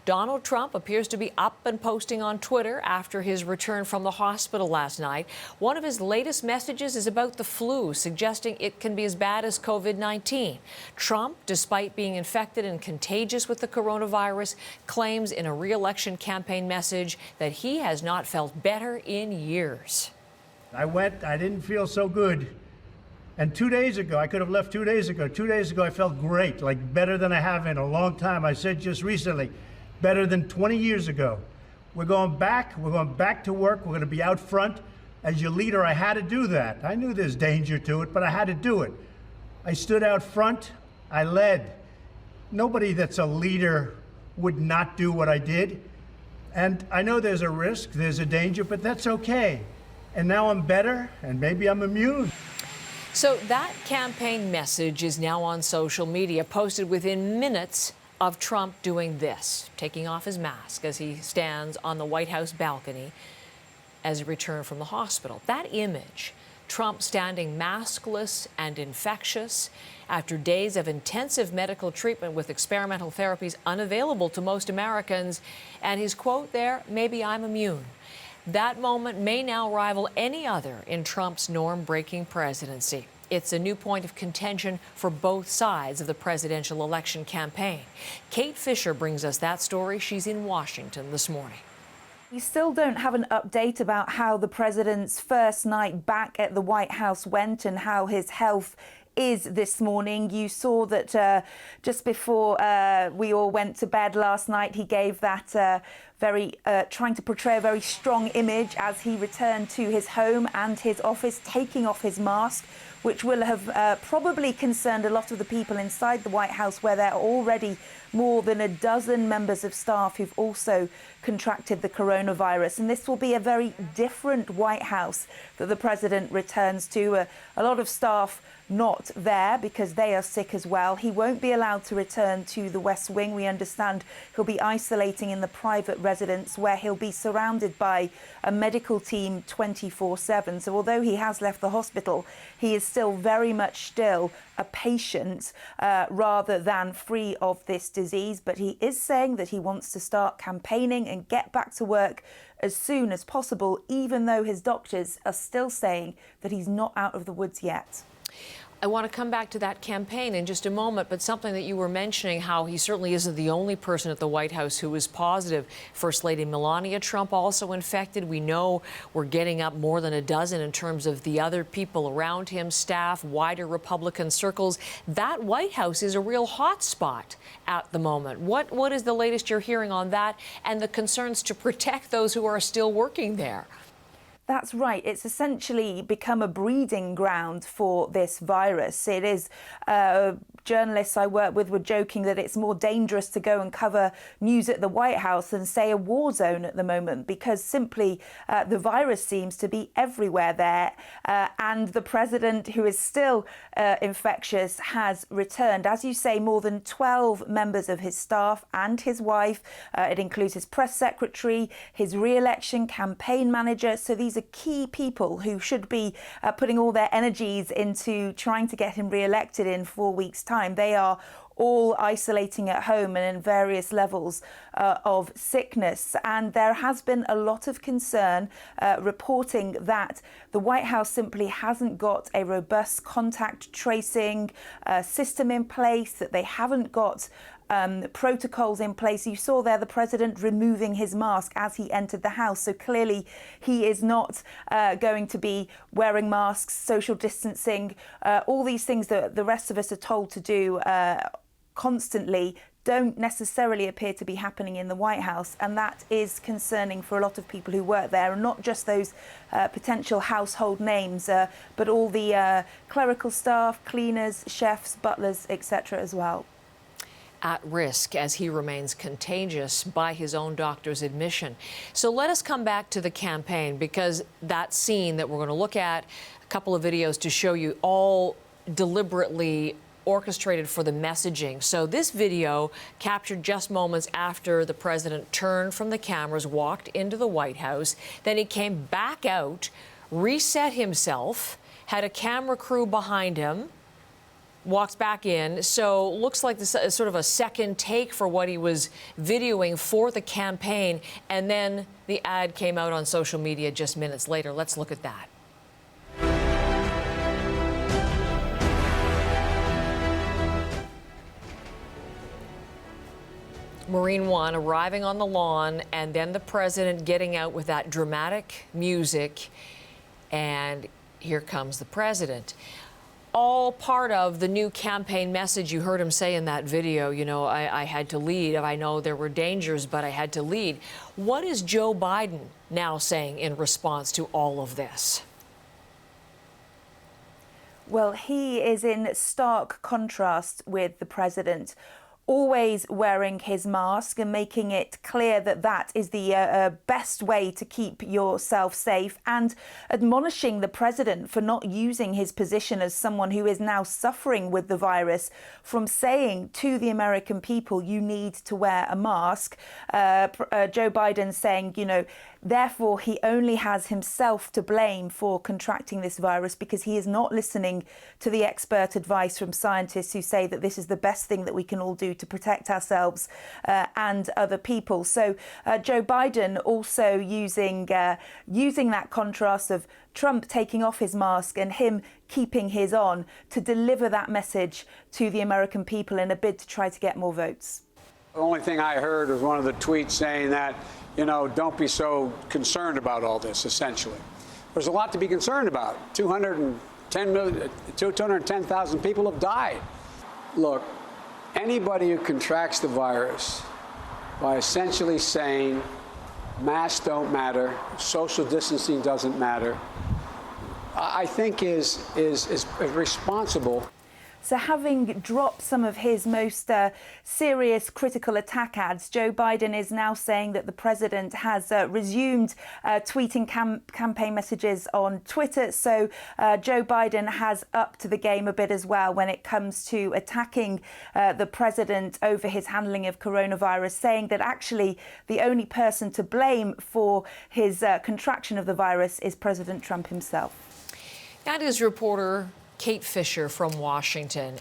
Donald Trump appears to be up and posting on Twitter after his return from the hospital last night. One of his latest messages is about the flu, suggesting it can be as bad as COVID-19. Trump, despite being infected and contagious with the coronavirus, claims in a re-election campaign message that he has not felt better in years. I didn't feel so good. And 2 days ago, I could have left 2 days ago. 2 days ago, I felt great, like better than I have in a long time. I said just recently, better than 20 years ago. We're going back to work. We're going to be out front. As your leader, I had to do that. I knew there's danger to it, but I had to do it. I stood out front. I led. Nobody that's a leader would not do what I did. And I know there's a risk, there's a danger, but that's okay. And now I'm better, and maybe I'm immune. So that campaign message is now on social media, posted within minutes of Trump doing this, taking off his mask as he stands on the White House balcony as he returned from the hospital. That image, Trump standing maskless and infectious after days of intensive medical treatment with experimental therapies unavailable to most Americans, and his quote there, "Maybe I'm immune." That moment may now rival any other in Trump's norm-breaking presidency. It's a new point of contention for both sides of the presidential election campaign. Kate Fisher brings us that story. She's in Washington this morning. We still don't have an update about how the president's first night back at the White House went and how his health is this morning. You saw that just before we all went to bed last night, he gave that trying to portray a very strong image as he returned to his home and his office, taking off his mask, which will have probably concerned a lot of the people inside the White House, where there are already more than a dozen members of staff who've also contracted the coronavirus. And this will be a very different White House that the president returns to. A lot of staff not there because they are sick as well. He won't be allowed to return to the West Wing. We understand he'll be isolating in the private residence, where he'll be surrounded by a medical team 24/7. So although he has left the hospital, he is still very much still a patient rather than free of this disease. But he is saying that he wants to start campaigning and get back to work as soon as possible, even though his doctors are still saying that he's not out of the woods yet. I want to come back to that campaign in just a moment, but something that you were mentioning, how he certainly isn't the only person at the White House who is positive. First Lady Melania Trump also infected. We know we're getting up more than a dozen in terms of the other people around him, staff, wider Republican circles. That White House is a real hot spot at the moment. What is the latest you're hearing on that and the concerns to protect those who are still working there? That's right. It's essentially become a breeding ground for this virus. It is journalists I work with were joking that it's more dangerous to go and cover news at the White House than, say, a war zone at the moment, because simply the virus seems to be everywhere there. And the president, who is still infectious, has returned. As you say, more than 12 members of his staff and his wife. It includes his press secretary, his re-election campaign manager. So these are key people who should be putting all their energies into trying to get him re-elected in 4 weeks' time. They are all isolating at home and in various levels of sickness. And there has been a lot of concern reporting that the White House simply hasn't got a robust contact tracing system in place, that they haven't got protocols in place. You saw there the president removing his mask as he entered the house. So clearly he is not going to be wearing masks, social distancing, all these things that the rest of us are told to do constantly don't necessarily appear to be happening in the White House. And that is concerning for a lot of people who work there, and not just those potential household names, but all the clerical staff, cleaners, chefs, butlers, etc. as well. At risk as he remains contagious by his own doctor's admission. So let us come back to the campaign, because that scene that we're going to look at, a couple of videos to show you, all deliberately orchestrated for the messaging. So this video captured just moments after the president turned from the cameras, walked into the White House, then he came back out, reset himself, had a camera crew behind him, walks back in. So looks like this is sort of a second take for what he was videoing for the campaign. And then the ad came out on social media just minutes later. Let's look at that. Marine One arriving on the lawn, and then the president getting out with that dramatic music. And here comes the president. All part of the new campaign message. You heard him say in that video, you know, I had to lead. I know there were dangers, but I had to lead. What is Joe Biden now saying in response to all of this? Well, he is in stark contrast with the president, always wearing his mask and making it clear that that is the best way to keep yourself safe, and admonishing the president for not using his position as someone who is now suffering with the virus from saying to the American people, you need to wear a mask. Joe Biden saying, you know, therefore he only has himself to blame for contracting this virus because he is not listening to the expert advice from scientists who say that this is the best thing that we can all do to protect ourselves and other people. So Joe Biden also using that contrast of Trump taking off his mask and him keeping his on to deliver that message to the American people in a bid to try to get more votes. The only thing I heard was one of the tweets saying that, you know, don't be so concerned about all this, essentially. There's a lot to be concerned about. 210,000 people have died. Look, anybody who contracts the virus by essentially saying masks don't matter, social distancing doesn't matter, I think is responsible. So having dropped some of his most serious critical attack ads, Joe Biden is now saying that the president has resumed tweeting campaign messages on Twitter. So Joe Biden has upped the game a bit as well when it comes to attacking the president over his handling of coronavirus, saying that actually the only person to blame for his contraction of the virus is President Trump himself. That is reporter Kate Fisher from Washington.